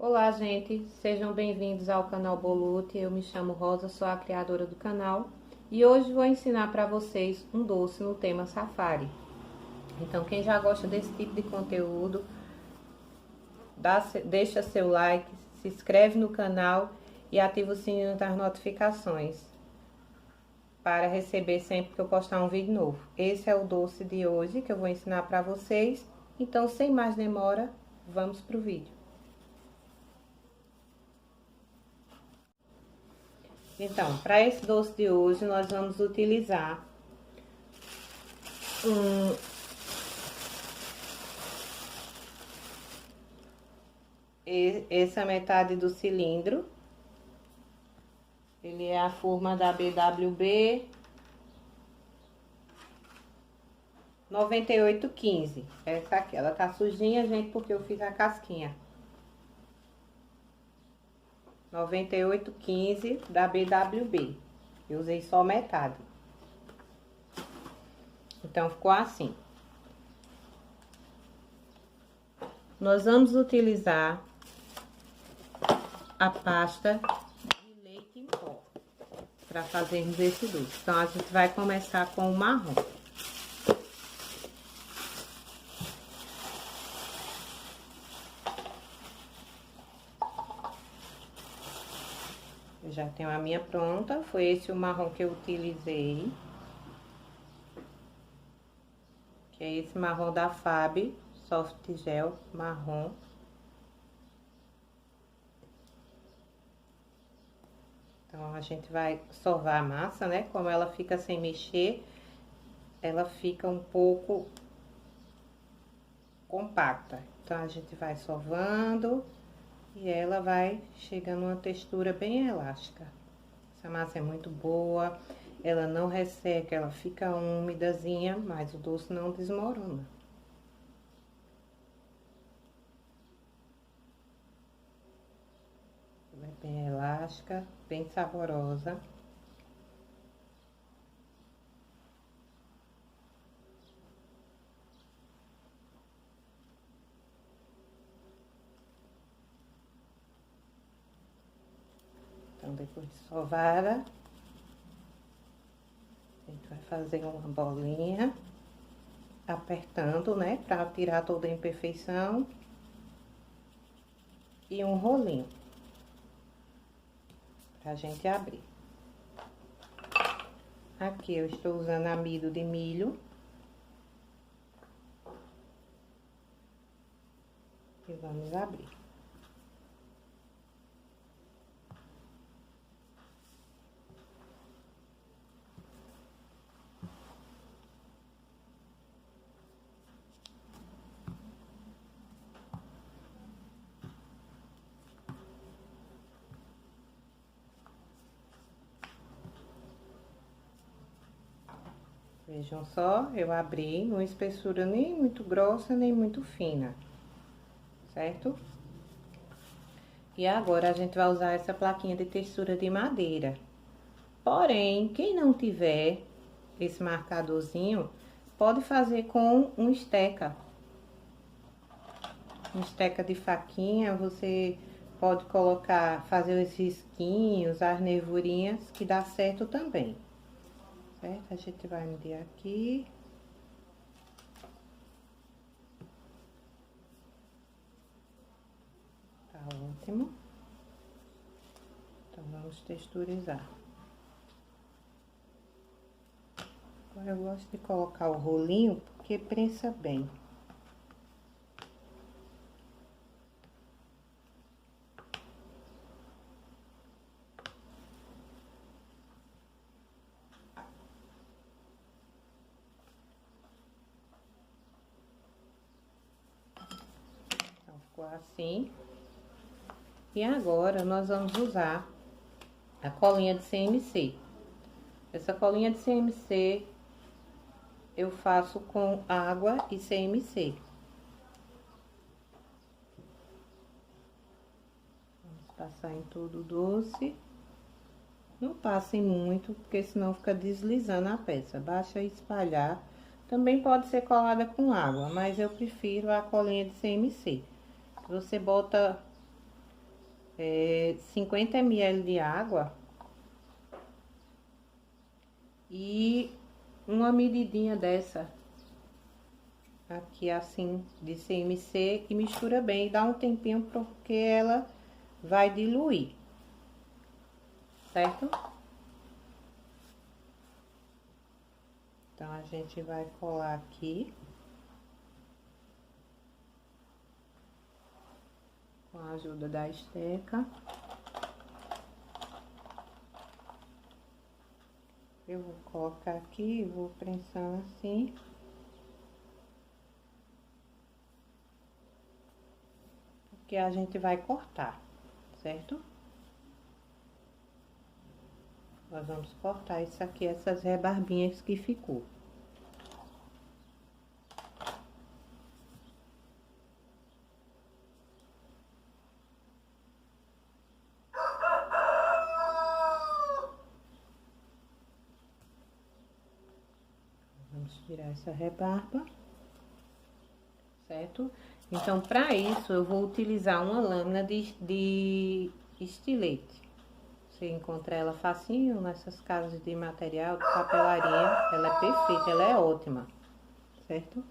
Olá, gente, sejam bem-vindos ao canal Bolute. Eu me chamo Rosa, sou a criadora do canal e hoje vou ensinar para vocês um doce no tema safari. Então, quem já gosta desse tipo de conteúdo, deixa seu like, se inscreve no canal e ativa o sininho das notificações para receber sempre que eu postar um vídeo novo. Esse é o doce de hoje que eu vou ensinar para vocês. Então, sem mais demora, vamos pro vídeo. Então, para esse doce de hoje, nós vamos utilizar essa metade do cilindro. Ele é a forma da BWB 9815. Essa aqui, ela tá sujinha, gente, porque eu fiz a casquinha. 9815 da BWB. Eu usei só metade. Então, ficou assim. Nós vamos utilizar a pasta de leite em pó para fazermos esse doce. Então, a gente vai começar com o marrom. Eu já tenho a minha pronta, foi esse o marrom que eu utilizei. Que é esse marrom da Fab, Soft Gel marrom. Então, a gente vai sovar a massa, né? Como ela fica sem mexer, ela fica um pouco compacta. Então, a gente vai sovando e ela vai chegando a uma textura bem elástica. Essa massa é muito boa, ela não resseca, ela fica úmidazinha, mas o doce não desmorona. Ela é bem elástica, bem saborosa. Então, depois de sovada, a gente vai fazer uma bolinha, apertando, né, pra tirar toda a imperfeição. E um rolinho, pra gente abrir. Aqui eu estou usando amido de milho. E vamos abrir. Vejam só, eu abri uma espessura nem muito grossa, nem muito fina, certo? E agora, a gente vai usar essa plaquinha de textura de madeira. Porém, quem não tiver esse marcadorzinho, pode fazer com um esteca. Um esteca de faquinha, você pode colocar, fazer os risquinhos, as nervurinhas, que dá certo também. Certo? A gente vai medir aqui. Tá ótimo. Então, vamos texturizar. Agora, eu gosto de colocar o rolinho, porque prensa bem. Ficou assim. E agora, nós vamos usar a colinha de CMC. Essa colinha de CMC, eu faço com água e CMC. Vamos passar em todo o doce. Não passem muito, porque senão fica deslizando a peça. Basta espalhar. Também pode ser colada com água, mas eu prefiro a colinha de CMC. Você bota 50 ml de água e uma medidinha dessa aqui assim de CMC e mistura bem, dá um tempinho porque ela vai diluir, certo? Então a gente vai colar aqui com a ajuda da esteca. Eu vou colocar aqui e vou prensando assim. Porque a gente vai cortar, certo? Nós vamos cortar isso aqui, essas rebarbinhas que ficou. Vamos tirar essa rebarba, certo? Então, para isso, eu vou utilizar uma lâmina de estilete. Você encontra ela facinho nessas casas de material, de papelaria. Ela é perfeita, ela é ótima, certo?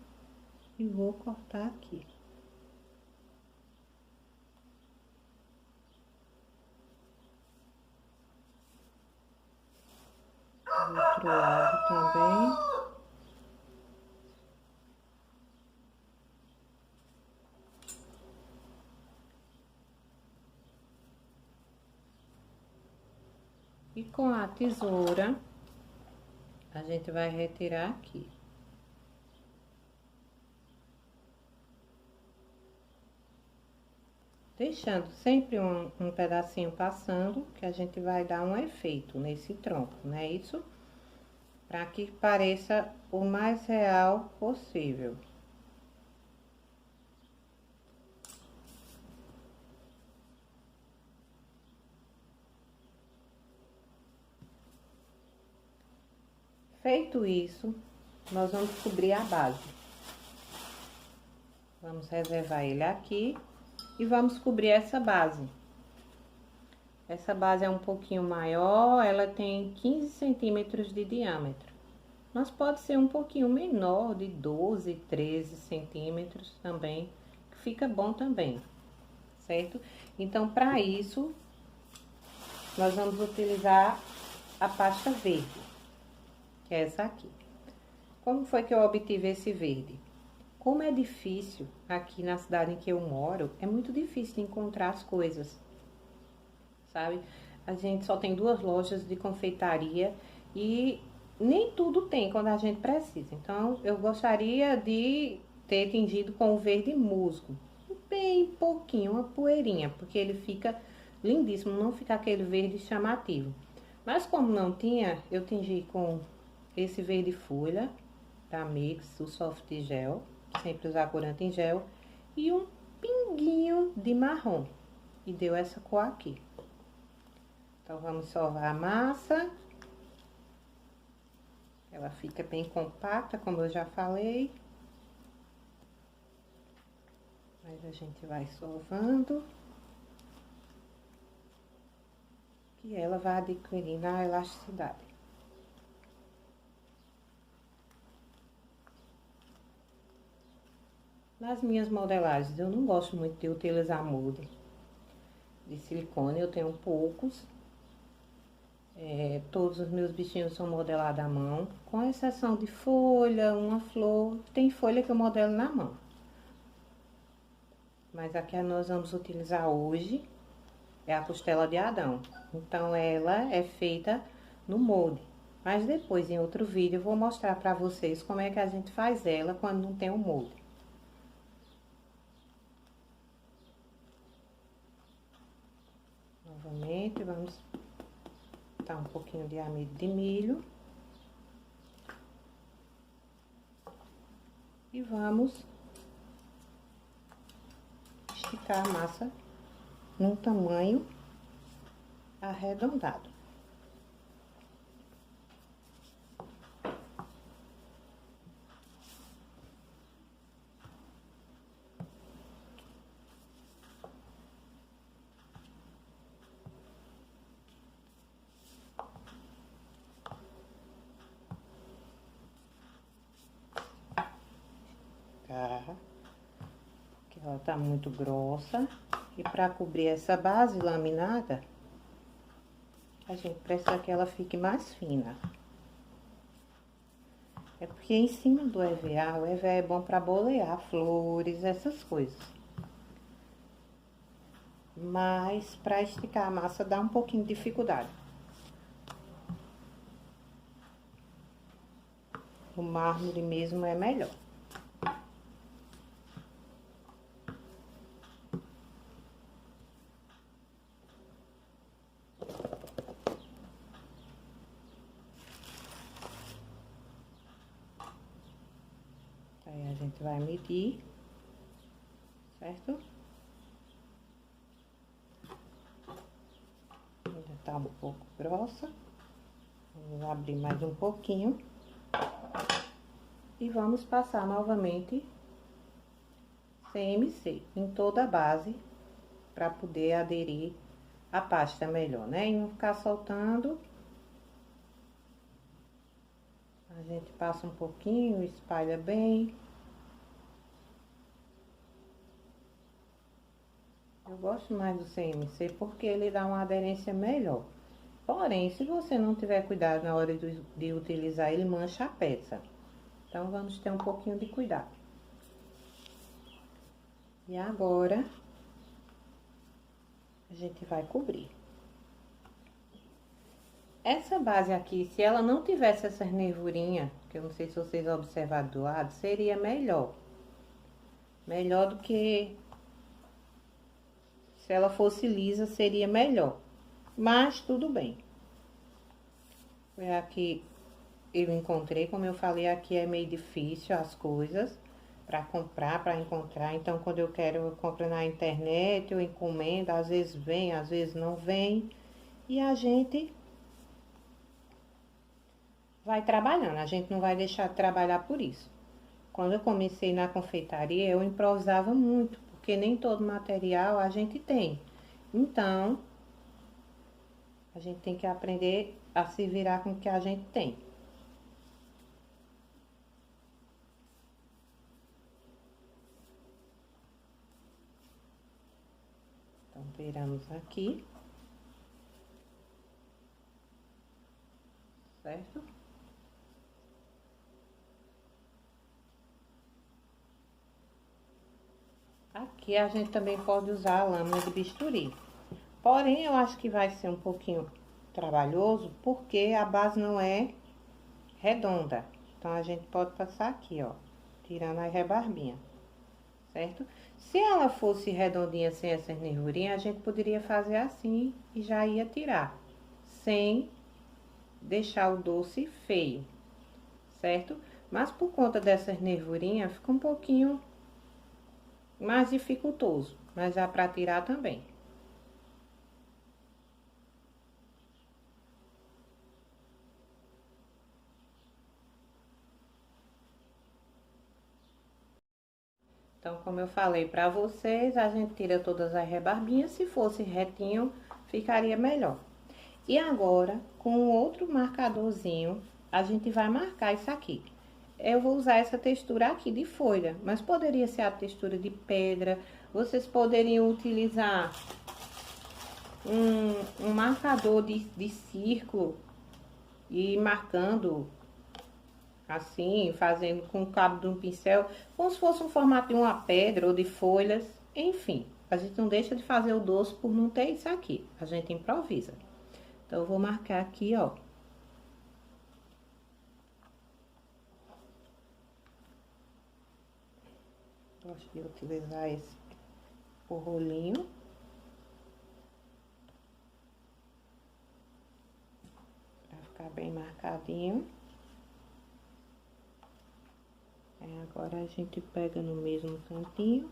E vou cortar aqui. Do outro lado também. E com a tesoura, a gente vai retirar aqui. Deixando sempre um pedacinho passando, que a gente vai dar um efeito nesse tronco, não é isso? Para que pareça o mais real possível. Feito isso, nós vamos cobrir a base. Vamos reservar ele aqui e vamos cobrir essa base. Essa base é um pouquinho maior, ela tem 15 centímetros de diâmetro. Mas pode ser um pouquinho menor, de 12, 13 centímetros também, que fica bom também, certo? Então, para isso, nós vamos utilizar a pasta verde. Que é essa aqui. Como foi que eu obtive esse verde? Como é difícil aqui na cidade em que eu moro, é muito difícil de encontrar as coisas, sabe? A gente só tem 2 lojas de confeitaria e nem tudo tem quando a gente precisa. Então, eu gostaria de ter tingido com o verde musgo, bem pouquinho, uma poeirinha, porque ele fica lindíssimo, não fica aquele verde chamativo. Mas como não tinha, eu tingi com esse verde folha da Mix, o soft gel, sempre usar corante em gel, e um pinguinho de marrom, e deu essa cor aqui. Então, vamos sovar a massa. Ela fica bem compacta, como eu já falei. Mas a gente vai sovando. Que ela vai adquirindo a elasticidade. Nas minhas modelagens, eu não gosto muito de utilizar molde de silicone, eu tenho poucos. Todos os meus bichinhos são modelados à mão, com exceção de folha, uma flor. Tem folha que eu modelo na mão. Mas a que nós vamos utilizar hoje é a costela de Adão. Então, ela é feita no molde. Mas depois, em outro vídeo, eu vou mostrar pra vocês como é que a gente faz ela quando não tem o molde. Novamente, vamos botar um pouquinho de amido de milho. E vamos esticar a massa num tamanho arredondado. Ela tá muito grossa. E para cobrir essa base laminada, a gente precisa que ela fique mais fina. É porque em cima do EVA, o EVA é bom para bolear flores, essas coisas. Mas para esticar a massa dá um pouquinho de dificuldade. O mármore mesmo é melhor. Aí a gente vai medir, certo? Ainda tá um pouco grossa. Vamos abrir mais um pouquinho. E vamos passar novamente CMC em toda a base, para poder aderir a pasta melhor, né? E não ficar soltando. A gente passa um pouquinho, espalha bem. Eu gosto mais do CMC porque ele dá uma aderência melhor. Porém, se você não tiver cuidado na hora de utilizar, ele mancha a peça. Então, vamos ter um pouquinho de cuidado. E agora, a gente vai cobrir. Essa base aqui, se ela não tivesse essas nervurinhas, que eu não sei se vocês observaram do lado, seria melhor. Melhor do que... Se ela fosse lisa, seria melhor. Mas, tudo bem. Foi aqui eu encontrei, como eu falei, aqui é meio difícil as coisas para comprar, para encontrar. Então, quando eu quero, eu compro na internet, eu encomendo, às vezes vem, às vezes não vem. E a gente vai trabalhando, a gente não vai deixar de trabalhar por isso. Quando eu comecei na confeitaria, eu improvisava muito, porque nem todo material a gente tem. Então, a gente tem que aprender a se virar com o que a gente tem. Então, viramos aqui. Certo? Aqui a gente também pode usar a lâmina de bisturi. Porém, eu acho que vai ser um pouquinho trabalhoso, porque a base não é redonda. Então, a gente pode passar aqui, ó, tirando a rebarbinha, certo? Se ela fosse redondinha sem essas nervurinhas, a gente poderia fazer assim e já ia tirar, sem deixar o doce feio, certo? Mas por conta dessas nervurinhas, fica um pouquinho mais dificultoso, mas dá pra tirar também. Então, como eu falei pra vocês, a gente tira todas as rebarbinhas. Se fosse retinho, ficaria melhor. E agora, com outro marcadorzinho, a gente vai marcar isso aqui. Eu vou usar essa textura aqui de folha, mas poderia ser a textura de pedra. Vocês poderiam utilizar um marcador de círculo e ir marcando assim, fazendo com o cabo de um pincel, como se fosse um formato de uma pedra ou de folhas, enfim. A gente não deixa de fazer o doce por não ter isso aqui, a gente improvisa. Então, eu vou marcar aqui, ó. Gosto de utilizar esse o rolinho. Pra ficar bem marcadinho. Aí, agora a gente pega no mesmo cantinho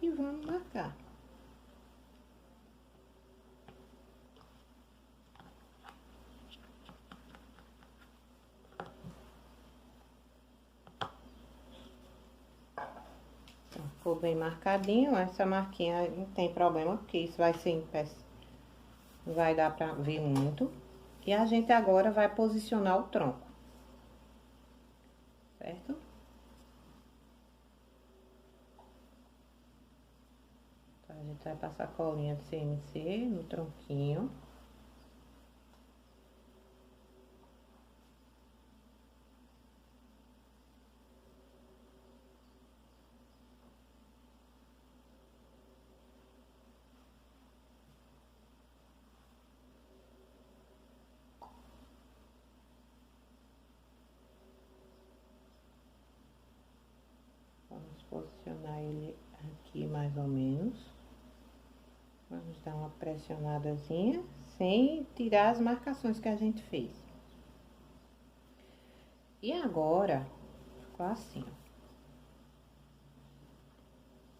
e vamos marcar. Então, ficou bem marcadinho. Essa marquinha não tem problema, porque isso vai ser em pé. Não vai dar pra ver muito. E a gente agora vai posicionar o tronco. Certo? gente vai passar colinha de CNC no tronquinho. Vamos posicionar ele aqui mais ou menos. Vamos dar uma pressionadazinha, sem tirar as marcações que a gente fez. E agora, ficou assim, ó.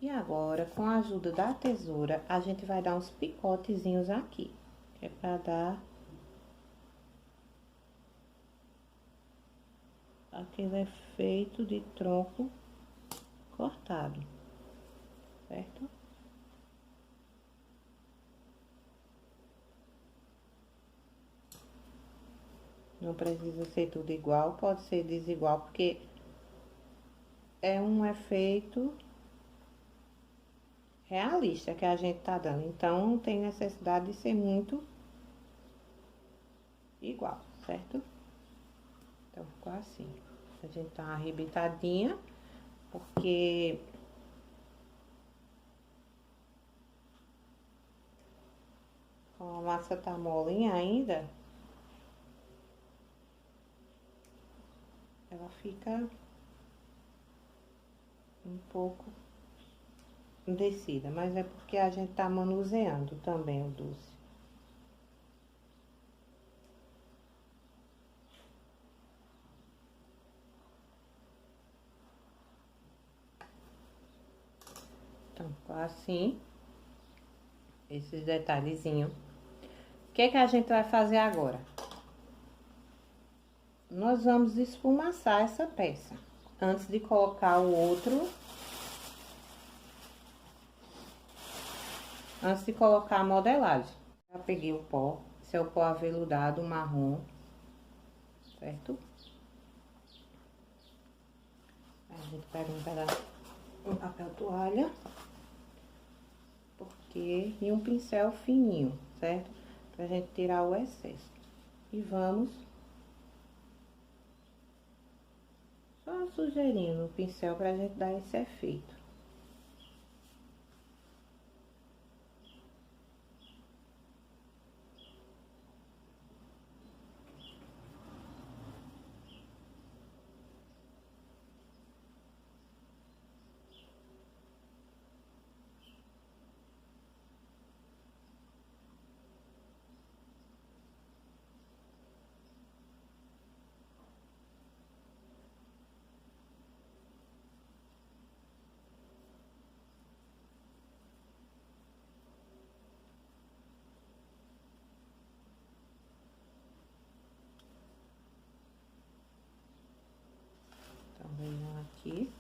E agora, com a ajuda da tesoura, a gente vai dar uns picotezinhos aqui. Que é pra dar aquele efeito de tronco cortado, certo? Não precisa ser tudo igual, pode ser desigual, porque é um efeito realista que a gente tá dando. Então, não tem necessidade de ser muito igual, certo? Então, ficou assim. A gente tá uma arrebitadinha, porque como a massa tá molinha ainda, ela fica um pouco descida, mas é porque a gente tá manuseando também o doce. Então, ficou assim, esses detalhezinhos. O que é que a gente vai fazer agora? Nós vamos esfumaçar essa peça, antes de colocar o outro, antes de colocar a modelagem. Já peguei o pó, esse é o pó aveludado marrom, certo? A gente pega um papel toalha, e um pincel fininho, certo? Pra gente tirar o excesso. E vamos só sujeirinho no pincel pra gente dar esse efeito. Então, venham aqui,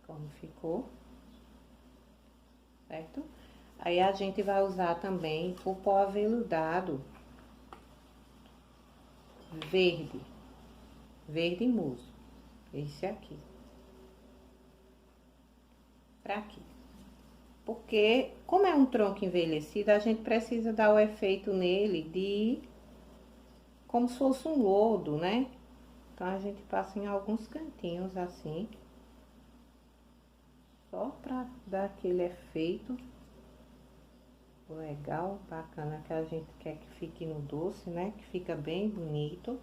como ficou, certo? Aí, a gente vai usar também o pó aveludado verde musgo, esse aqui, pra aqui. Porque, como é um tronco envelhecido, a gente precisa dar o efeito nele de como se fosse um lodo, né? Então, a gente passa em alguns cantinhos assim, só pra dar aquele efeito legal, bacana, que a gente quer que fique no doce, né? Que fica bem bonito.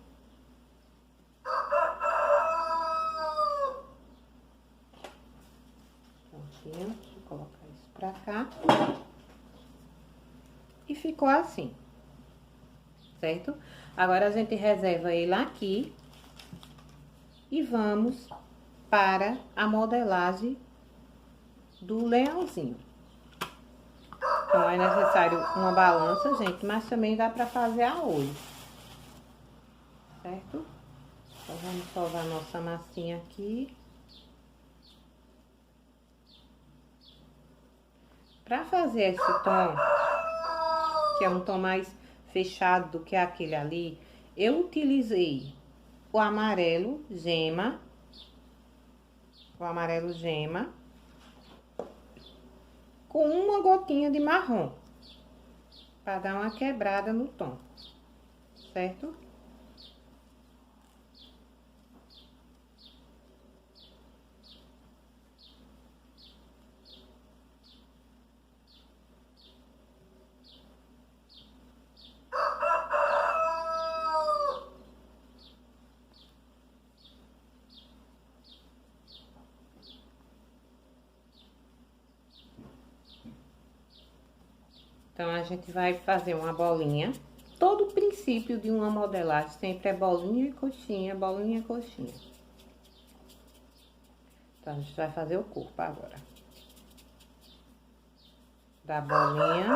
Prontinho, deixa eu colocar isso pra cá. E ficou assim, certo? Agora, a gente reserva ele aqui e vamos para a modelagem do leãozinho. Então, é necessário uma balança, gente, mas também dá pra fazer a olho, certo? Então, vamos sovar nossa massinha aqui. Pra fazer esse tom, que é um tom mais fechado do que aquele ali, eu utilizei o amarelo gema, com uma gotinha de marrom, para dar uma quebrada no tom, certo? Então, a gente vai fazer uma bolinha. Todo o princípio de uma modelagem sempre é bolinha e coxinha, bolinha e coxinha. Então, a gente vai fazer o corpo agora. Da bolinha,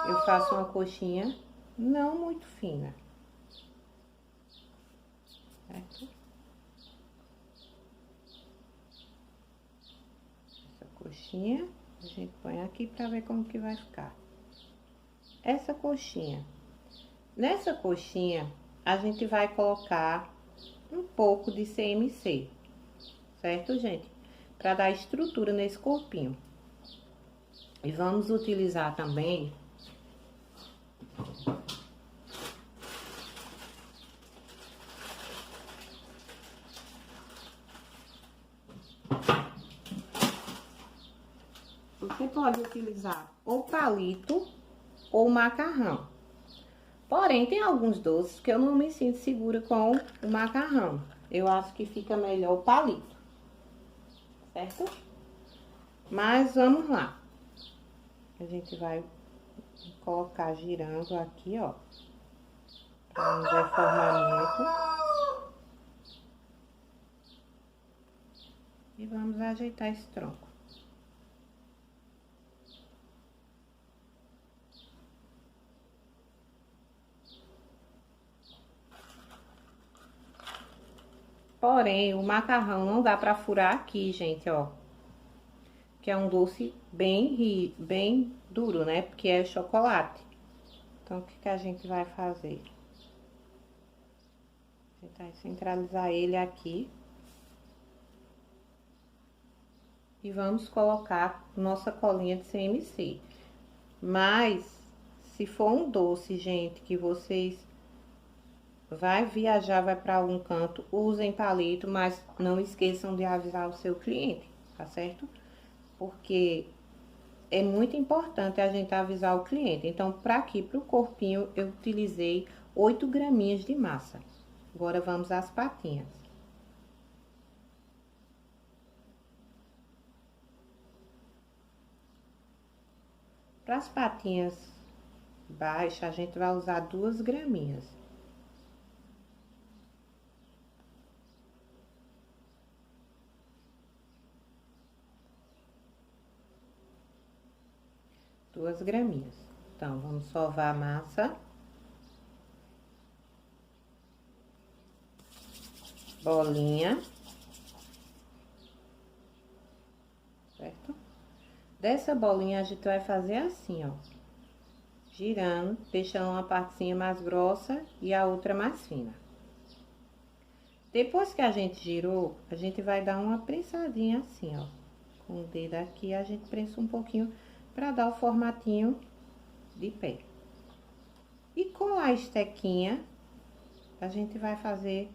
eu faço uma coxinha não muito fina. Certo? Essa coxinha, a gente põe aqui pra ver como que vai ficar. Essa coxinha. Nessa coxinha, a gente vai colocar um pouco de CMC, certo, gente? Para dar estrutura nesse corpinho. E vamos utilizar também você pode utilizar ou palito ou macarrão. Porém, tem alguns doces que eu não me sinto segura com o macarrão. Eu acho que fica melhor o palito, certo? Mas vamos lá. A gente vai colocar girando aqui, ó. Pra não deformar muito. E vamos ajeitar esse tronco. Porém, o macarrão não dá pra furar aqui, gente, ó. Que é um doce bem duro, né? Porque é chocolate. Então, o que que a gente vai fazer? Tentar centralizar ele aqui. E vamos colocar nossa colinha de CMC. Mas, se for um doce, gente, que vocês vai viajar, vai para algum canto, usem palito, mas não esqueçam de avisar o seu cliente, tá certo? Porque é muito importante a gente avisar o cliente. Então, para aqui, para o corpinho, eu utilizei 8 graminhas de massa. Agora, vamos às patinhas. Para as patinhas baixas, a gente vai usar 2 graminhas. Duas graminhas. Então, vamos sovar a massa. Bolinha. Certo? Dessa bolinha, a gente vai fazer assim, ó. Girando, deixando uma partezinha mais grossa e a outra mais fina. Depois que a gente girou, a gente vai dar uma prensadinha assim, ó. Com o dedo aqui, a gente prensa um pouquinho para dar o formatinho de pé. E com a estequinha, a gente vai fazer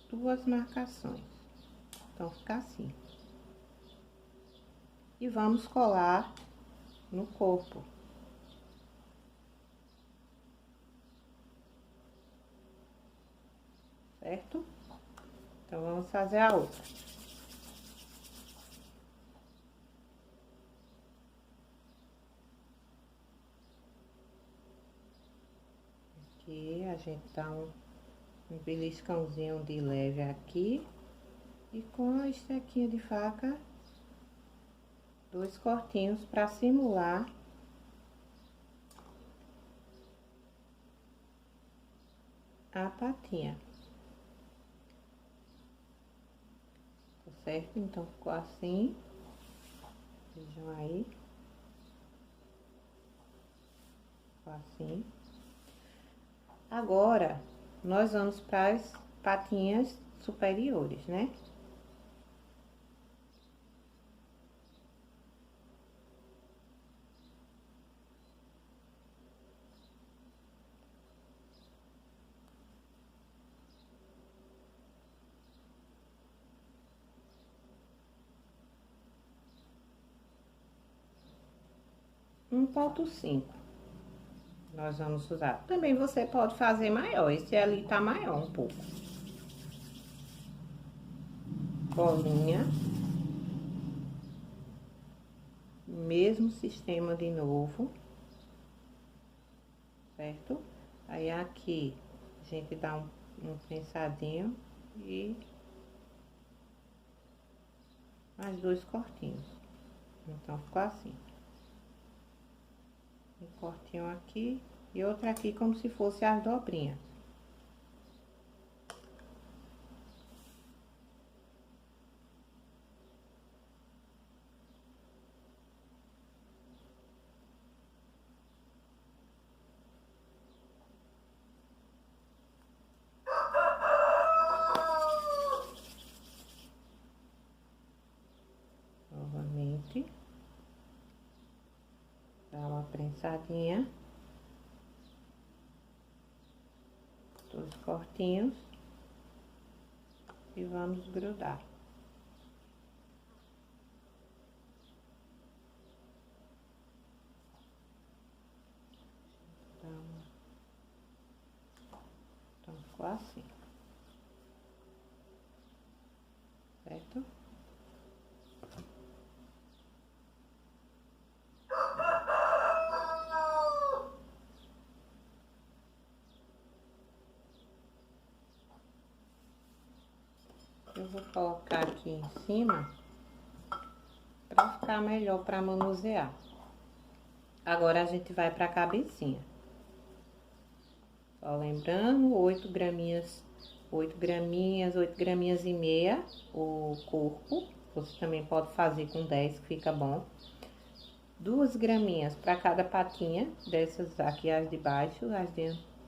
2 marcações. Então, fica assim. E vamos colar no corpo. Certo? Então, vamos fazer a outra. Aqui, a gente dá um beliscãozinho de leve aqui. E com a estequinha de faca, 2 cortinhos para simular a patinha. Tá certo? Então, ficou assim. Vejam aí. Ficou assim. Agora, nós vamos para as patinhas superiores, né? 1,5 nós vamos usar. Também você pode fazer maior, esse ali tá maior um pouco. Bolinha. Mesmo sistema de novo. Certo? Aí aqui, a gente dá um pensadinho e mais 2 cortinhos. Então, ficou assim. Um cortinho aqui e outro aqui, como se fosse as dobrinhas. Novamente. Dá uma prensadinha. 2 cortinhos. E vamos grudar. Então, ficou assim. Certo? Eu vou colocar aqui em cima para ficar melhor para manusear. Agora a gente vai para a cabecinha. Só lembrando, 8 graminhas e meia o corpo. Você também pode fazer com 10, que fica bom. 2 graminhas para cada patinha, dessas aqui as de baixo,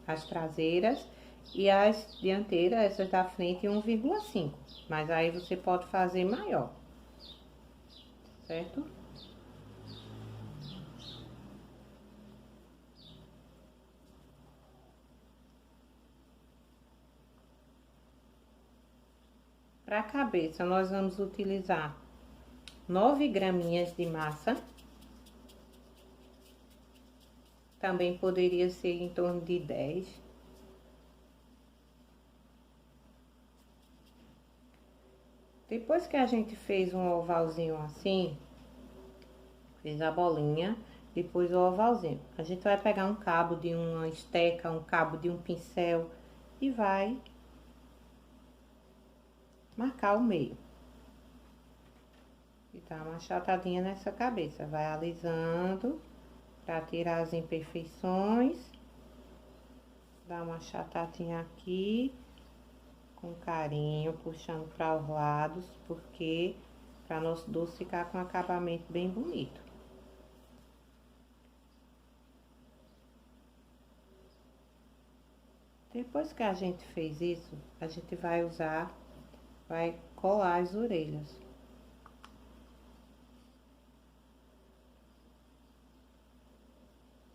as traseiras. E as dianteiras, essas da frente, 1,5. Mas aí você pode fazer maior. Certo? Para a cabeça, nós vamos utilizar 9 graminhas de massa. Também poderia ser em torno de 10. Depois que a gente fez um ovalzinho assim, fez a bolinha, depois o ovalzinho, a gente vai pegar um cabo de uma esteca, um cabo de um pincel e vai marcar o meio. E dá uma achatadinha nessa cabeça, vai alisando para tirar as imperfeições. Dá uma achatadinha aqui, com carinho, puxando para os lados, porque para nosso doce ficar com um acabamento bem bonito. Depois que a gente fez isso, a gente vai colar as orelhas.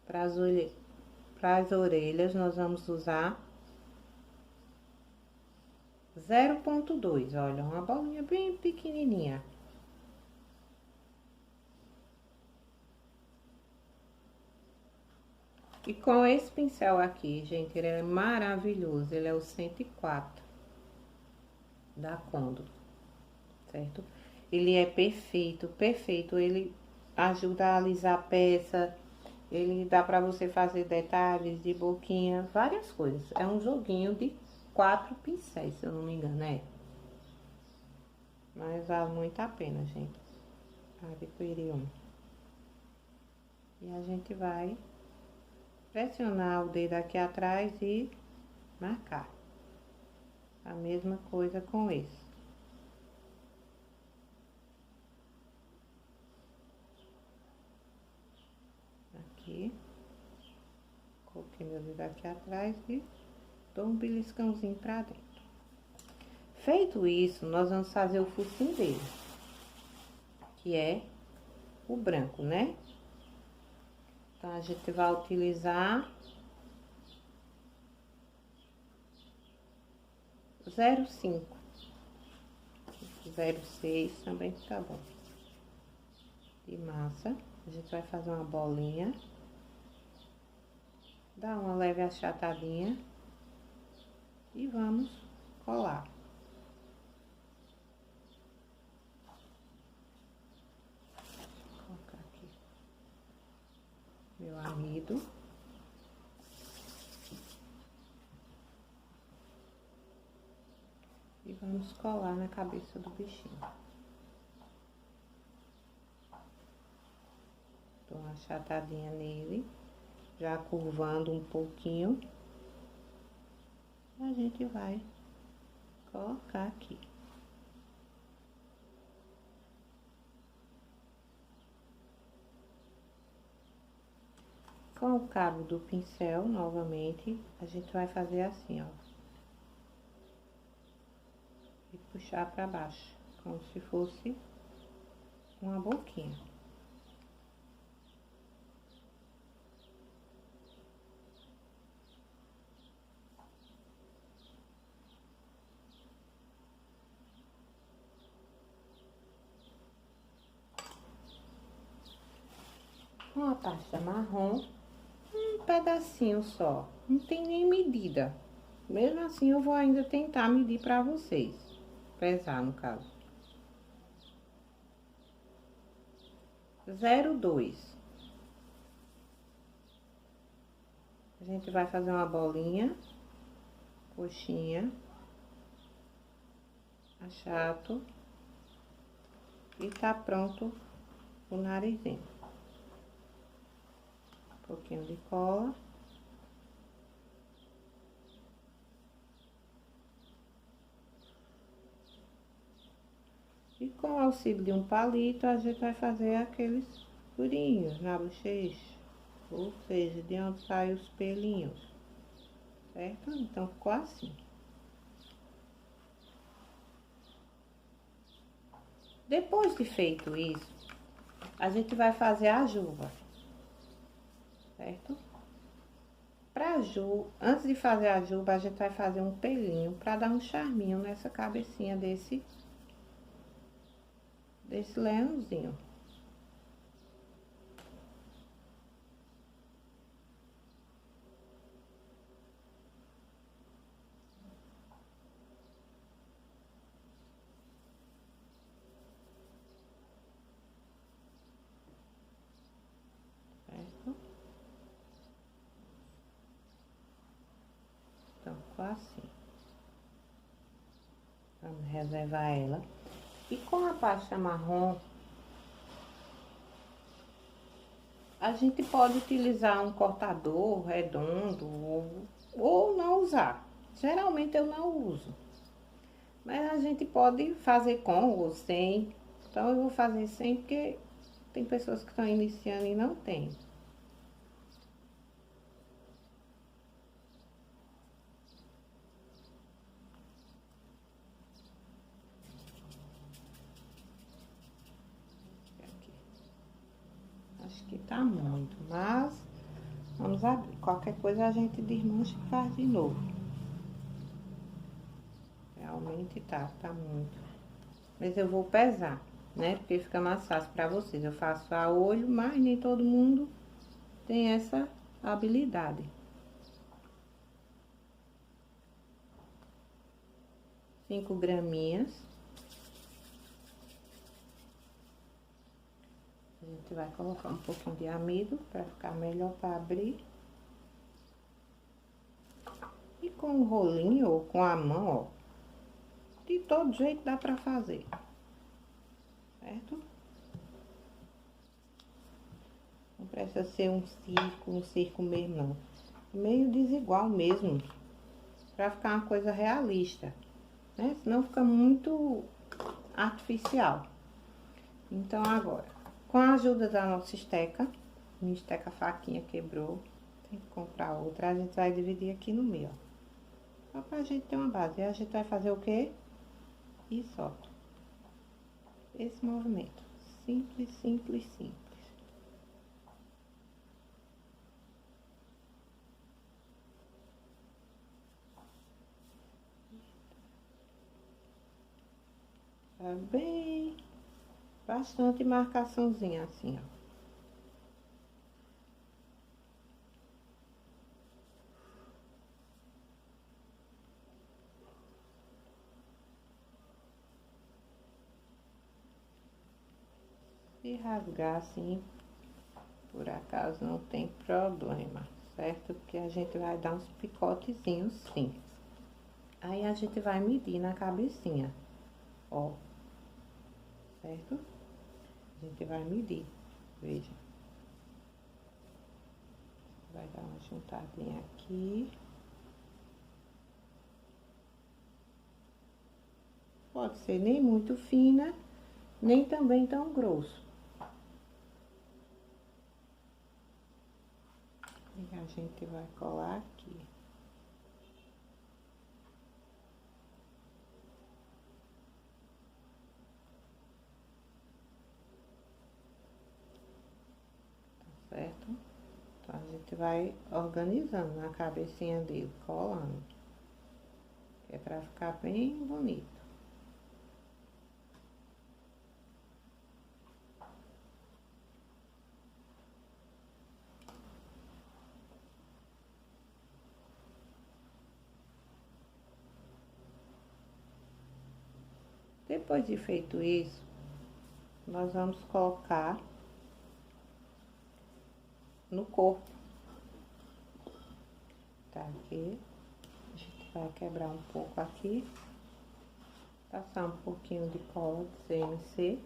Para as orelhas, nós vamos usar 0,2, olha, uma bolinha bem pequenininha. E com esse pincel aqui, gente, ele é maravilhoso, ele é o 104 da Condor, certo? Ele é perfeito, perfeito, ele ajuda a alisar a peça, ele dá pra você fazer detalhes de boquinha, várias coisas. É um joguinho de 4 pincéis, se eu não me engano, é. Mas vale muito a pena, gente. Adquirir um. E a gente vai pressionar o dedo aqui atrás e marcar. A mesma coisa com esse. Aqui. Coloquei meu dedo aqui atrás e dou um beliscãozinho pra dentro. Feito isso, nós vamos fazer o focinho dele, que é o branco, né? Então, a gente vai utilizar 0,5. 0,6 também fica bom. De massa. A gente vai fazer uma bolinha. Dá uma leve achatadinha. E vamos colar. Vou colocar aqui meu amido. E vamos colar na cabeça do bichinho. Dou uma achatadinha nele, já curvando um pouquinho. A gente vai colocar aqui. Com o cabo do pincel, novamente, a gente vai fazer assim, ó. E puxar pra baixo, como se fosse uma boquinha. Com a pasta marrom, um pedacinho só, não tem nem medida. Mesmo assim, eu vou ainda tentar medir pra vocês, pesar no caso. 0,2. A gente vai fazer uma bolinha, coxinha, achato e tá pronto o narizinho. Um pouquinho de cola. E com o auxílio de um palito, a gente vai fazer aqueles furinhos na bochecha, ou seja, de onde saem os pelinhos, certo? Então, ficou assim. Depois de feito isso, a gente vai fazer a juba, certo? Antes de fazer a juba, a gente vai fazer um pelinho para dar um charminho nessa cabecinha desse leãozinho. Certo? Então, ficou assim. Vamos reservar ela. E com a pasta marrom, a gente pode utilizar um cortador redondo ou não usar. Geralmente eu não uso. Mas a gente pode fazer com ou sem. Então eu vou fazer sem porque tem pessoas que estão iniciando e não tem. Acho que tá muito, mas vamos abrir. Qualquer coisa a gente desmancha e faz de novo. Realmente tá muito. Mas eu vou pesar, né? Porque fica mais fácil pra vocês. Eu faço a olho, mas nem todo mundo tem essa habilidade. 5 graminhas. A gente vai colocar um pouquinho de amido para ficar melhor para abrir. E com o rolinho ou com a mão, ó, de todo jeito dá para fazer, certo? Não precisa ser um círculo mesmo, não. Meio desigual mesmo, para ficar uma coisa realista, né? Senão fica muito artificial. Então, agora, com a ajuda da nossa esteca, minha esteca faquinha quebrou, tem que comprar outra, a gente vai dividir aqui no meio, ó. Só pra gente ter uma base. E a gente vai fazer o quê? E solta. Esse movimento. Simples, simples, simples. Tá bem. Bastante marcaçãozinha assim, ó. Se rasgar assim, por acaso não tem problema, certo? Porque a gente vai dar uns picotezinhos sim. Aí a gente vai medir na cabecinha, ó, certo? A gente vai medir, veja. Vai dar uma juntadinha aqui. Pode ser nem muito fina, nem também tão grosso. E a gente vai colar aqui. Tá certo? Então, a gente vai organizando na cabecinha dele, colando. Que é pra ficar bem bonito. Depois de feito isso, nós vamos colocar no corpo. Tá aqui. A gente vai quebrar um pouco aqui. Passar um pouquinho de cola de CMC.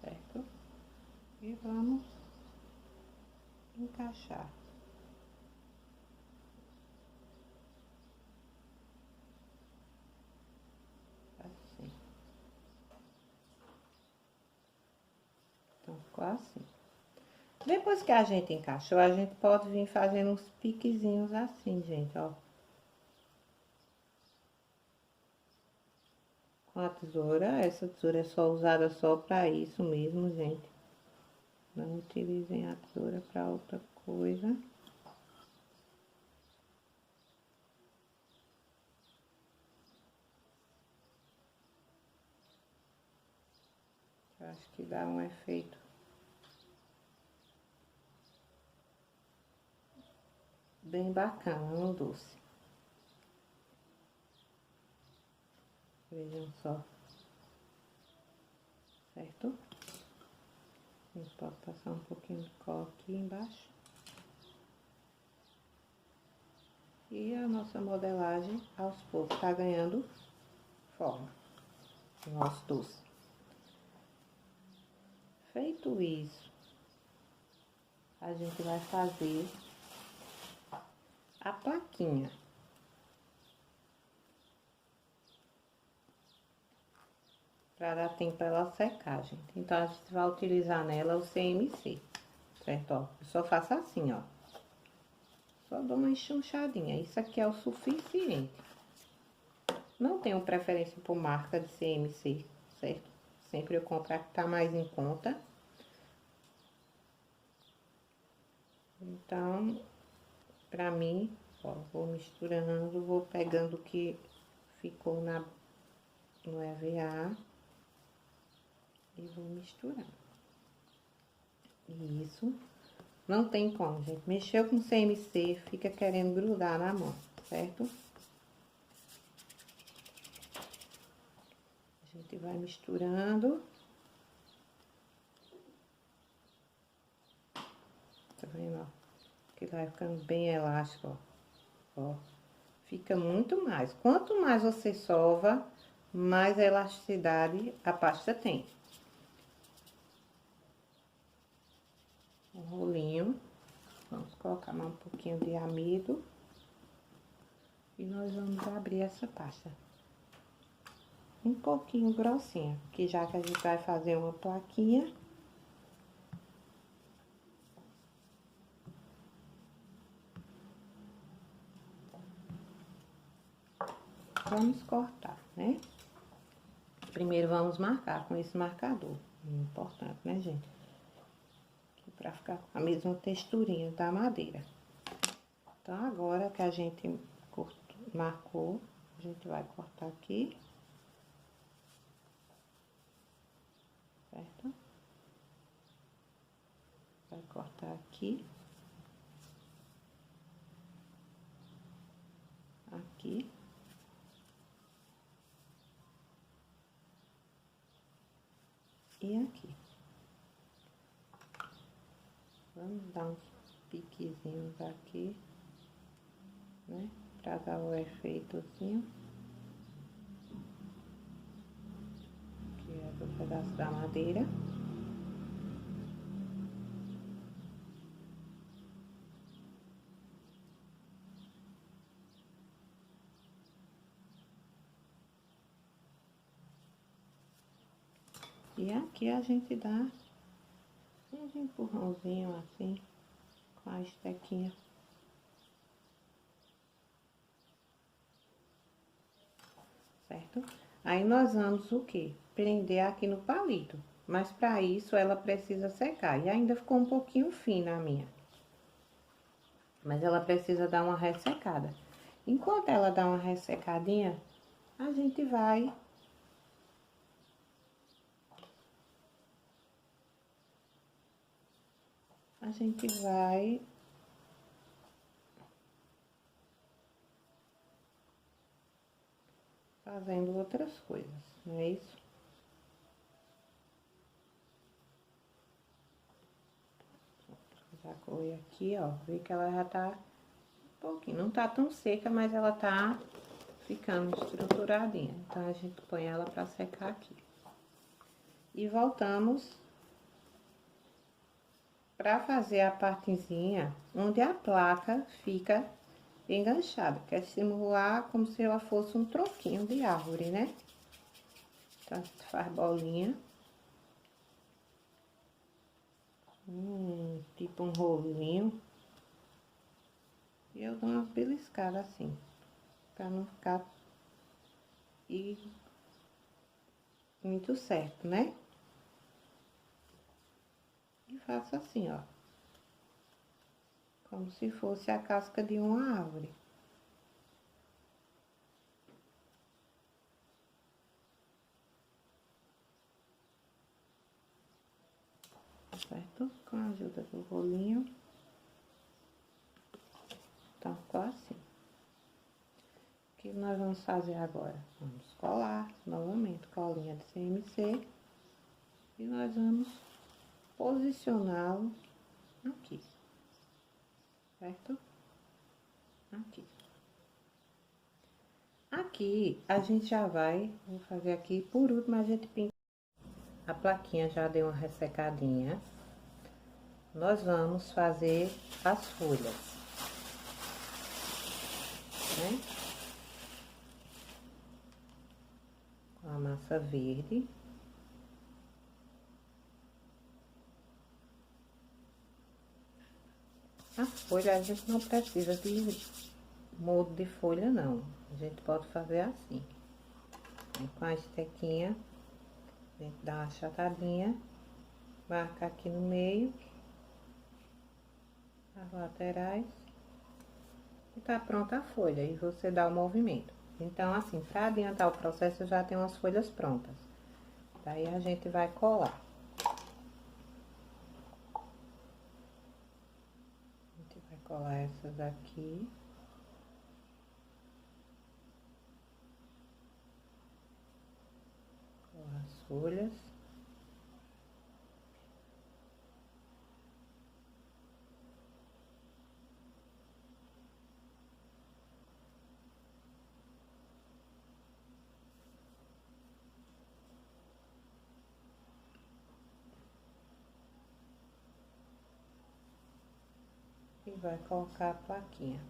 Certo? E vamos encaixar. Assim. Então, ficou assim. Depois que a gente encaixou, a gente pode vir fazendo uns piquezinhos assim, gente, ó. Com a tesoura, essa tesoura é só usada só pra isso mesmo, gente. Não utilizem a tesoura pra outra coisa. Eu acho que dá um efeito bem bacana no doce. Vejam só. Certo? A gente pode passar um pouquinho de cola aqui embaixo. E a nossa modelagem, aos poucos, tá ganhando forma. O nosso doce. Feito isso, a gente vai fazer a plaquinha. Para dar tempo para ela secar, gente. Então, a gente vai utilizar nela o CMC, certo? Ó, eu só faço assim, ó. Só dou uma enxunchadinha. Isso aqui é o suficiente. Não tenho preferência por marca de CMC, certo? Sempre eu compro a que tá mais em conta. Então, pra mim, ó, vou misturando, vou pegando o que ficou no EVA e vou misturando. Isso. Não tem como, gente. Mexeu com CMC, fica querendo grudar na mão, certo? A gente vai misturando. Tá vendo, ó? Que vai ficando bem elástico, ó. Ó. Fica muito mais. Quanto mais você sova, mais elasticidade a pasta tem. Um rolinho. Vamos colocar mais um pouquinho de amido. E nós vamos abrir essa pasta. Um pouquinho grossinha, que já que a gente vai fazer uma plaquinha. Vamos cortar, né? Primeiro vamos marcar com esse marcador. Importante, né, gente? Pra ficar com a mesma texturinha da madeira. Então, agora que a gente marcou, a gente vai cortar aqui. Certo? Vai cortar aqui. Aqui. e aqui. Vamos dar uns piquezinhos aqui, né? Pra dar o efeitozinho. Aqui é do pedaço da madeira. E aqui a gente dá um empurrãozinho assim, com a estequinha. Certo? Aí nós vamos o quê? Prender aqui no palito. Mas para isso ela precisa secar. E ainda ficou um pouquinho fina a minha. Mas ela precisa dar uma ressecada. Enquanto ela dá uma ressecadinha, a gente vai fazendo outras coisas, não é isso? Já coei aqui, ó, vi que ela já tá um pouquinho, não tá tão seca, mas ela tá ficando estruturadinha. Então, a gente põe ela pra secar aqui. E voltamos pra fazer a partezinha onde a placa fica enganchada, que é simular como se ela fosse um tronquinho de árvore, né? Então, a gente faz bolinha. Tipo um rolinho. E eu dou umas beliscadas assim, pra não ficar muito certo, né? E faço assim, ó. Como se fosse a casca de uma árvore. Certo? Com a ajuda do rolinho. Então, ficou assim. O que nós vamos fazer agora? Vamos colar novamente colinha de CMC. E nós vamos posicioná-lo aqui. Certo? Aqui. Aqui, a gente já vai, vou fazer aqui, por último, a gente pinta. A plaquinha já deu uma ressecadinha. Nós vamos fazer as folhas, né? Com a massa verde. A folha, a gente não precisa de molde de folha, não. A gente pode fazer assim. Aí, com a estequinha, a gente dá uma achatadinha, marca aqui no meio, as laterais, e tá pronta a folha. E você dá o movimento. Então, assim, para adiantar o processo, eu já tenho as folhas prontas. Daí, a gente vai colar. A gente vai colar essas aqui. Colar as folhas. E vai colocar a plaquinha.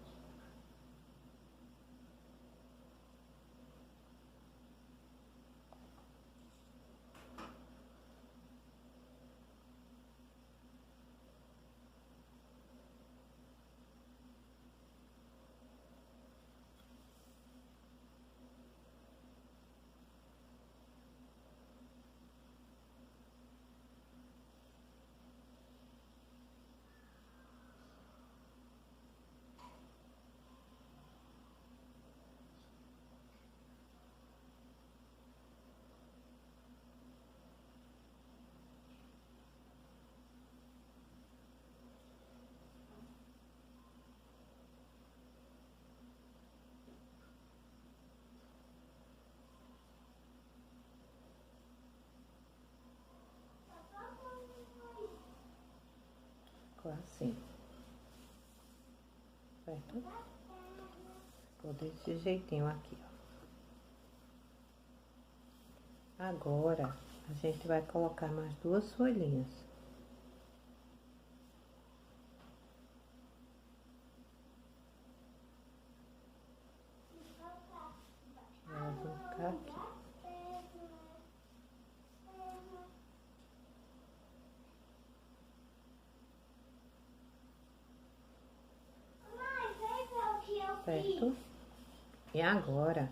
Ficou assim. Certo? Ficou desse jeitinho aqui, ó. Agora, a gente vai colocar mais 2 folhinhas. Elas vão ficar aqui. Certo? E agora,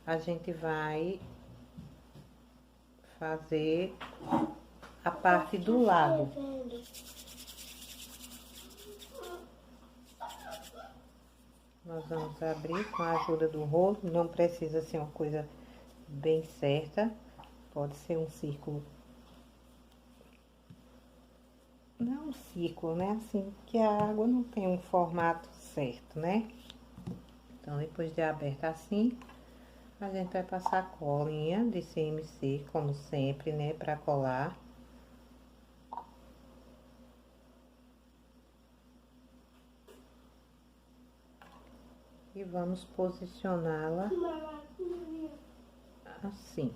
a gente vai fazer a parte do lado. Nós vamos abrir com a ajuda do rolo, não precisa ser uma coisa bem certa, pode ser um círculo. Não um círculo, né? Assim, que a água não tem um formato certo, né? Então, depois de aberta assim, a gente vai passar colinha de CMC, como sempre, né? Pra colar. E vamos posicioná-la assim.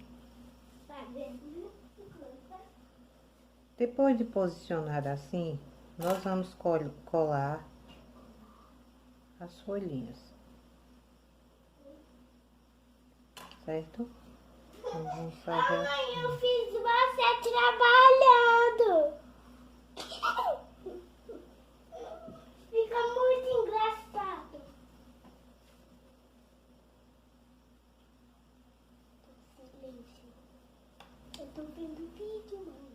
Depois de posicionar assim, nós vamos colar as folhinhas. Certo? Então, vamos fazer assim. Mamãe, eu fiz você trabalhando. Fica muito engraçado. Silêncio. Eu tô vendo vídeo, mãe.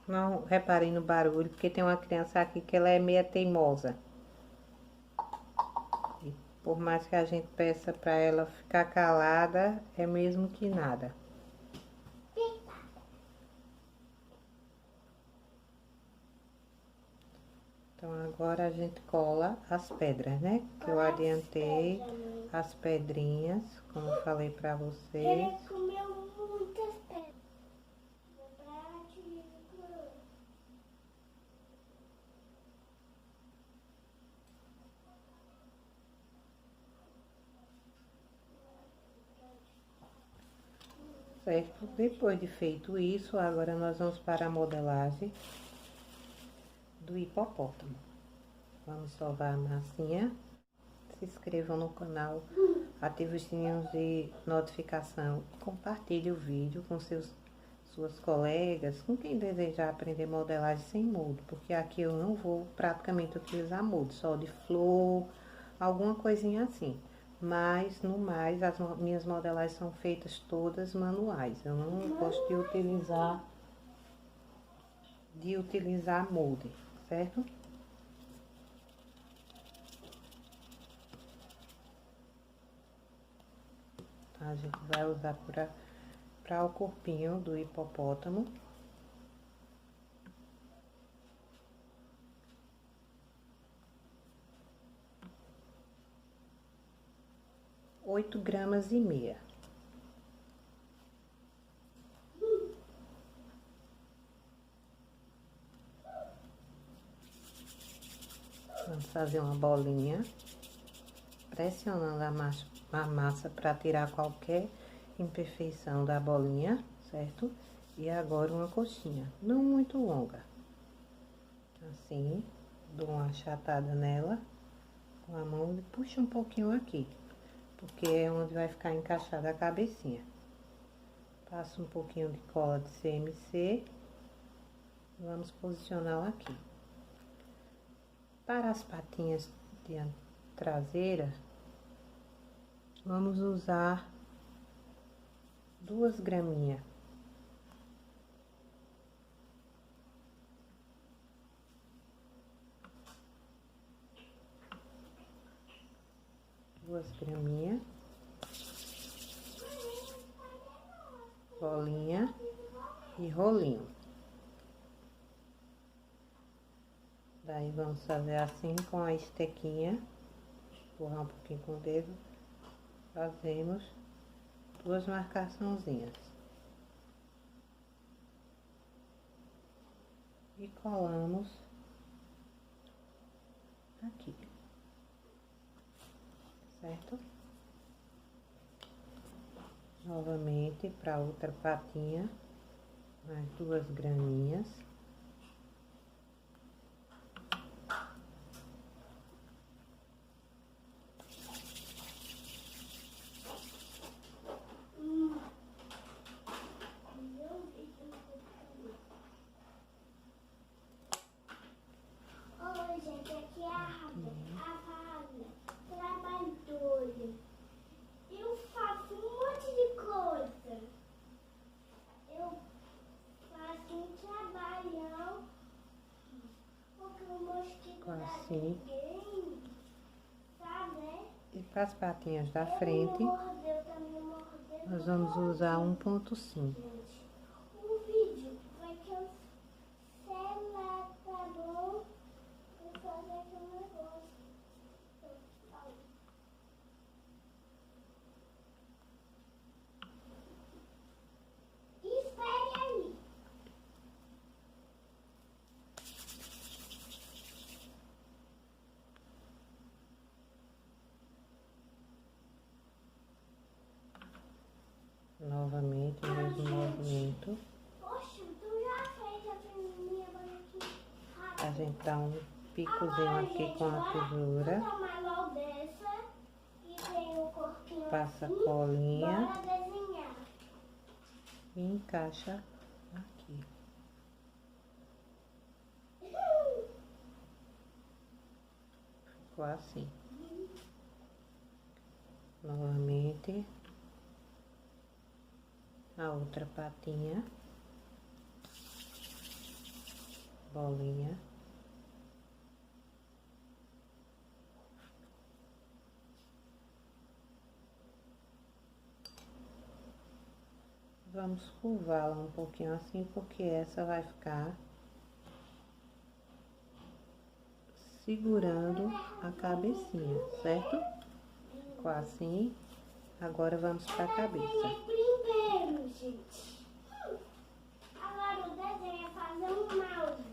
Não reparem no barulho, porque tem uma criança aqui que ela é meia teimosa. E por mais que a gente peça pra ela ficar calada, é mesmo que nada. Então, agora a gente cola as pedras, né? Que eu adiantei as pedrinhas, como eu falei pra vocês. Ele comeu muitas pedras. Certo? Depois de feito isso, agora nós vamos para a modelagem do hipopótamo. Vamos sovar a massinha. Se inscrevam no canal, ative os sininhos de notificação, compartilhe o vídeo com suas colegas, com quem desejar aprender modelagem sem molde, porque aqui eu não vou praticamente utilizar molde, só de flor, alguma coisinha assim. Mas, no mais, as minhas modelagens são feitas todas manuais. Eu não gosto de utilizar molde, certo? A gente vai usar para o corpinho do hipopótamo. (8,5 gramas). Vamos fazer uma bolinha, pressionando a massa para tirar qualquer imperfeição da bolinha, certo? E agora uma coxinha, não muito longa. Assim, dou uma achatada nela com a mão e puxo um pouquinho aqui, porque é onde vai ficar encaixada a cabecinha. Passo um pouquinho de cola de CMC, vamos posicioná-la aqui. Para as patinhas traseiras, vamos usar 2 graminhas. Bolinha e rolinho. Daí vamos fazer assim com a estequinha, empurrar um pouquinho com o dedo, fazemos 2 marcaçãozinhas. e colamos aqui, certo? Novamente para outra patinha, mais 2 graminhas. Gente, aqui é a vaga, trabalhadora. Eu faço um monte de coisa. Eu faço um trabalhão, porque o mosquito dá Assim. ninguém, sabe? E para as patinhas da frente, Mordeu, também mordeu. nós vamos usar 1,5. Gente, o vídeo vai cancelar, tá bom? Vou fazer aqui um negócio. Espere aí. Novamente, o mesmo movimento. Poxa, tu já fez a minha bonequinha rápido. A gente dá um picozinho Agora, aqui gente, com a tesoura. Vou tomar logo dessa e tem o corpinho Passa a assim. colinha Bora desenhar. e encaixa aqui. Ficou assim. Novamente, a outra patinha, bolinha. Vamos curvá-la um pouquinho assim, porque essa vai ficar segurando a cabecinha, certo? Ficou assim. Agora vamos para a cabeça. Primeiro, gente. Agora o desenho é fazer um mouse.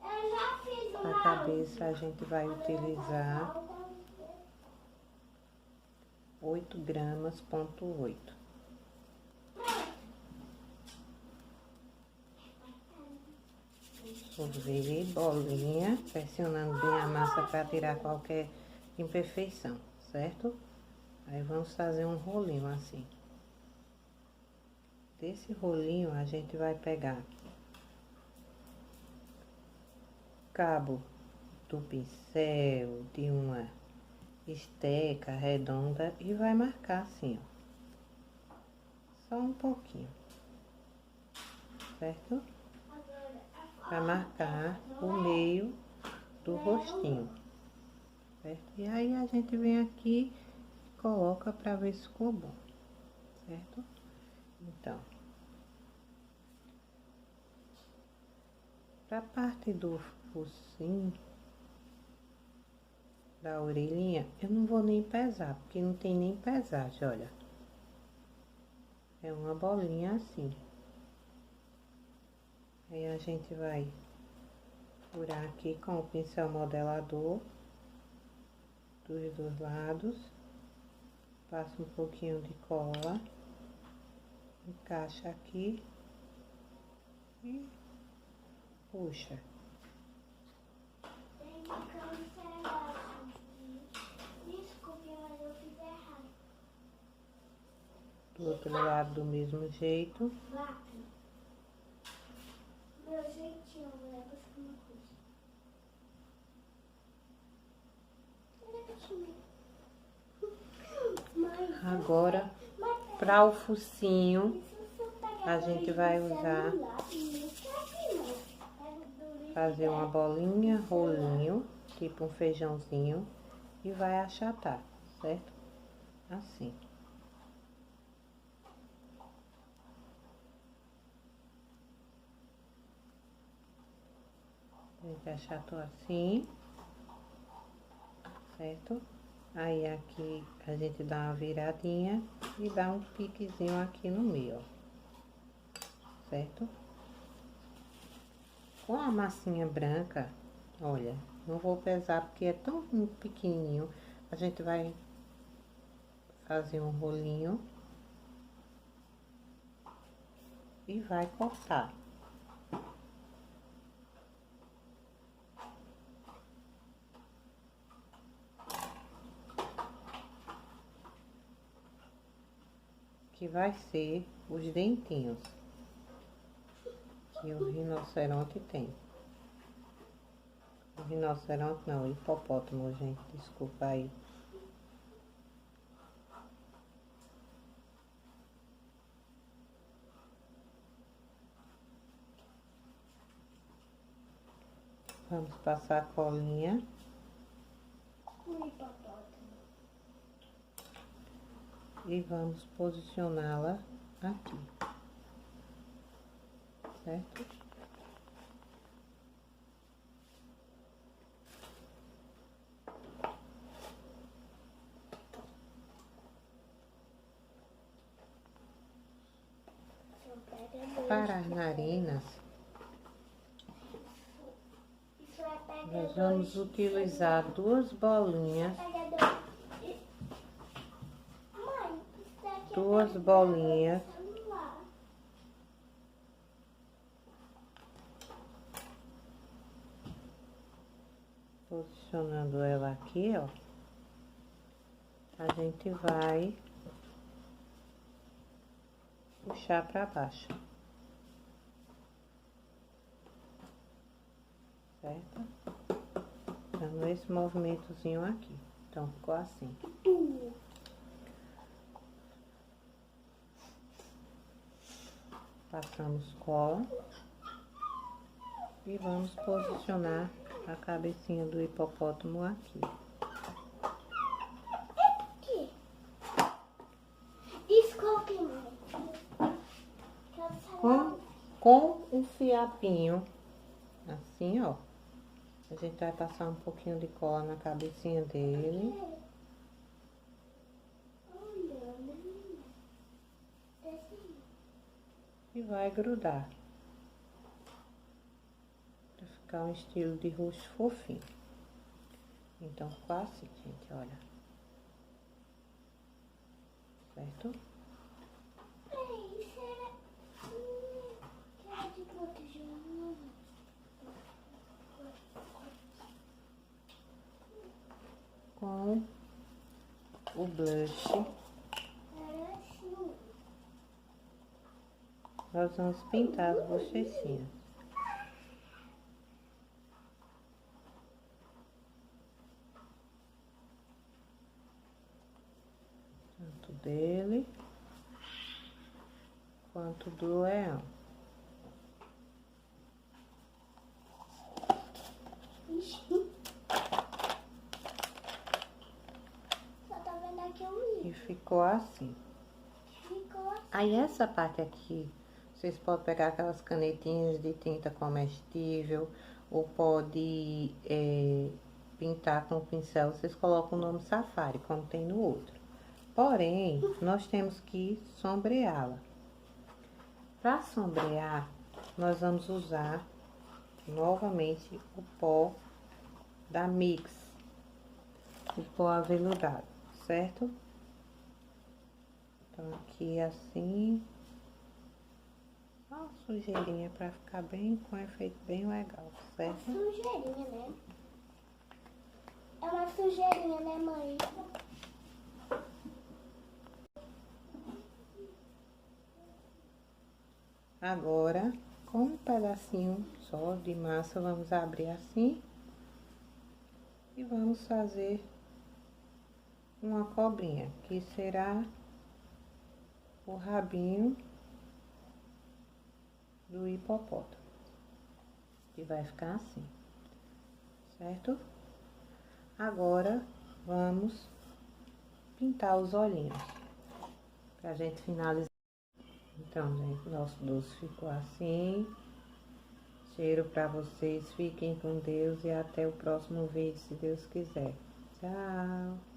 Eu já fiz o A mouse. cabeça a gente vai utilizar 8 gramas, ponto 8. Sorvete, bolinha, pressionando bem a massa para tirar qualquer imperfeição, certo? Aí vamos fazer um rolinho assim. Desse rolinho a gente vai pegar cabo do pincel, de uma esteca redonda e vai marcar assim, ó. Só um pouquinho, certo? Para marcar o meio do rostinho, certo? E aí a gente vem aqui e coloca para ver se ficou bom, certo? Então, para a parte do focinho, da orelhinha, eu não vou nem pesar, porque não tem nem pesagem, olha. É uma bolinha assim. Aí a gente vai furar aqui com o pincel modelador dos dois lados. Passa um pouquinho de cola. Encaixa aqui. E puxa. Tem que cancelar. Desculpe, mas eu fiz errado. Do outro lado do mesmo jeito. Lápis. Meu jeitinho, mulher, busca uma coisa. Olha que time. Agora, para o focinho, a gente vai usar, fazer uma bolinha, rolinho, tipo um feijãozinho, e vai achatar, certo? Assim. A gente achatou assim, certo? Aí aqui a gente dá uma viradinha e dá um piquezinho aqui no meio, ó. certo? Com a massinha branca, olha, não vou pesar porque é tão pequenininho. A gente vai fazer um rolinho e vai cortar. Que vai ser os dentinhos que o rinoceronte tem. O rinoceronte não, o hipopótamo, gente, desculpa aí. Vamos passar a colinha. E vamos posicioná-la aqui, certo? Para as narinas, nós vamos utilizar duas bolinhas. Duas bolinhas. Posicionando ela aqui, ó. A gente vai puxar para baixo. Certo? Dando esse movimentozinho aqui. Então, ficou assim. Passamos cola. E vamos posicionar a cabecinha do hipopótamo aqui. Com um fiapinho, assim, ó. A gente vai passar um pouquinho de cola na cabecinha dele. E vai grudar. Pra ficar um estilo de rosto fofinho. Então, ficou assim, gente, olha. Certo? Com o blush, nós vamos pintar as bochechinhas. Tanto dele quanto do leão. E ficou assim. Aí essa parte aqui, vocês podem pegar aquelas canetinhas de tinta comestível, ou pode pintar com o pincel, vocês colocam o nome Safari, como tem no outro. Porém, nós temos que sombreá-la. Para sombrear, nós vamos usar novamente o pó da Mix, o pó aveludado, certo? Então, aqui assim, ó, uma sujeirinha pra ficar bem, com um efeito bem legal, certo? Uma sujeirinha, né? É uma sujeirinha, né, mãe? Agora, com um pedacinho só de massa, vamos abrir assim e vamos fazer uma cobrinha, que será o rabinho do hipopótamo, que vai ficar assim, certo? Agora, vamos pintar os olhinhos, pra gente finalizar. Então, gente, nosso doce ficou assim. Cheiro pra vocês, fiquem com Deus e até o próximo vídeo, se Deus quiser. Tchau!